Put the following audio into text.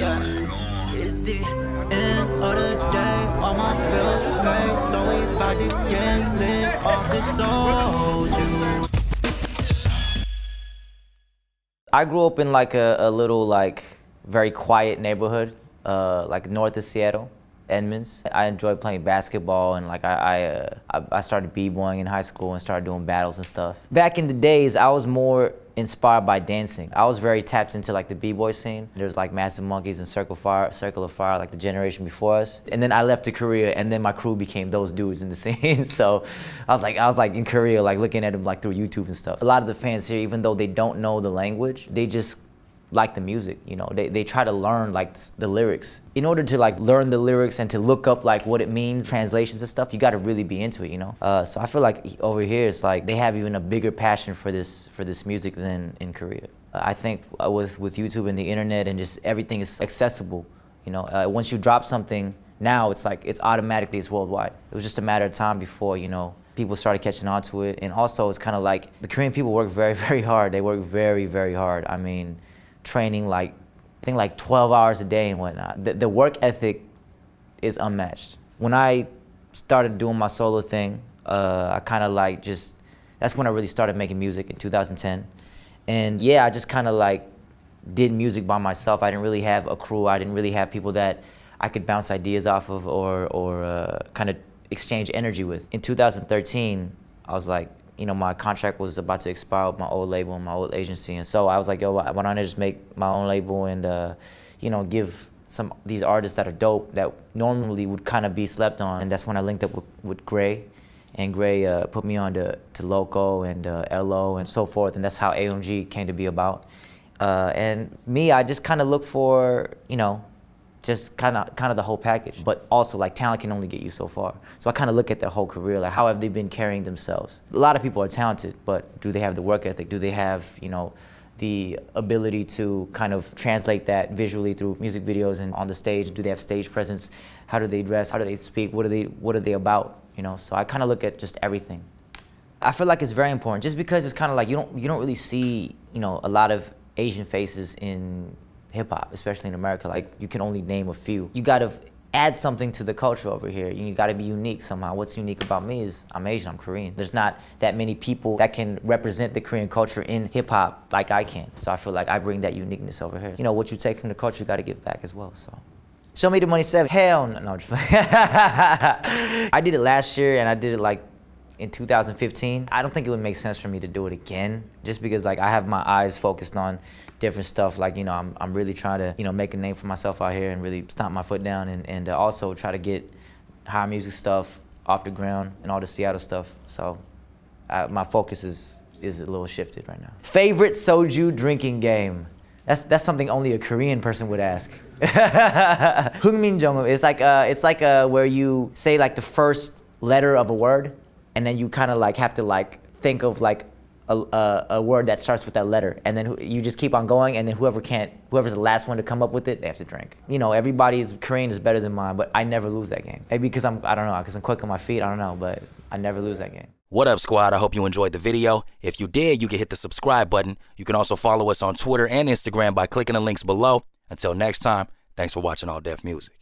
Yeah. It's the end of the day, all my bills paid, so we bout to get lit off this soul juice. I grew up in like a little like very quiet neighborhood, like north of Seattle, Edmonds. I enjoyed playing basketball, and like I started b-boying in high school and started doing battles and stuff. Back in the days, I was more inspired by dancing. I was very tapped into like the b-boy scene. There's like Massive Monkeys and Circle of Fire, like the generation before us. And then I left to Korea, and then my crew became those dudes in the scene. So I was like in Korea, like looking at them like through YouTube and stuff. A lot of the fans here, even though they don't know the language, they just like the music, you know. They try to learn like the lyrics. In order to like learn the lyrics and to look up like what it means, translations and stuff, you got to really be into it, you know. So I feel like over here it's like they have even a bigger passion for this music than in Korea. I think with YouTube and the internet and just everything is accessible, you know. Once you drop something, now it's like it's worldwide. It was just a matter of time before, you know, people started catching on to it. And also it's kind of like the Korean people work very, very hard. They work very, very hard. I mean, training like, I think like 12 hours a day and whatnot. The work ethic is unmatched. When I started doing my solo thing, I kind of like that's when I really started making music in 2010. And yeah, I just kind of like did music by myself. I didn't really have a crew. I didn't really have people that I could bounce ideas off of or kind of exchange energy with. In 2013, I was like, you know, my contract was about to expire with my old label and my old agency. And so I was like, yo, why don't I just make my own label and, you know, give these artists that are dope that normally would kind of be slept on. And that's when I linked up with Gray. And Gray put me on to Loco and LO and so forth. And that's how AOMG came to be about. And me, I just kind of look for, you know, just kind of the whole package. But also, like, talent can only get you so far. So I kind of look at their whole career, like, how have they been carrying themselves? A lot of people are talented, but do they have the work ethic? Do they have, you know, the ability to kind of translate that visually through music videos and on the stage? Do they have stage presence? How do they dress? How do they speak? What are they about? You know, so I kind of look at just everything. I feel like it's very important, just because it's kind of like you don't really see, you know, a lot of Asian faces in hip hop, especially in America. Like, you can only name a few. You gotta add something to the culture over here. You gotta be unique somehow. What's unique about me is I'm Asian, I'm Korean. There's not that many people that can represent the Korean culture in hip hop like I can. So I feel like I bring that uniqueness over here. You know, what you take from the culture, you gotta give back as well, so. Show Me the Money 7, hell no, no, just I did it last year, and I did it like in 2015. I don't think it would make sense for me to do it again, just because like I have my eyes focused on different stuff. Like, you know, I'm really trying to, you know, make a name for myself out here and really stomp my foot down and also try to get higher music stuff off the ground and all the Seattle stuff. So my focus is a little shifted right now. Favorite soju drinking game? That's something only a Korean person would ask. Hungminjeongum. It's like where you say like the first letter of a word, and then you kind of like have to like think of like a word that starts with that letter, and then you just keep on going, and then whoever's the last one to come up with it, they have to drink. You know, everybody's Korean is better than mine, but I never lose that game. Maybe because I'm quick on my feet, I don't know, but I never lose that game. What up, squad? I hope you enjoyed the video. If you did, you can hit the subscribe button. You can also follow us on Twitter and Instagram by clicking the links below. Until next time, thanks for watching All Def Music.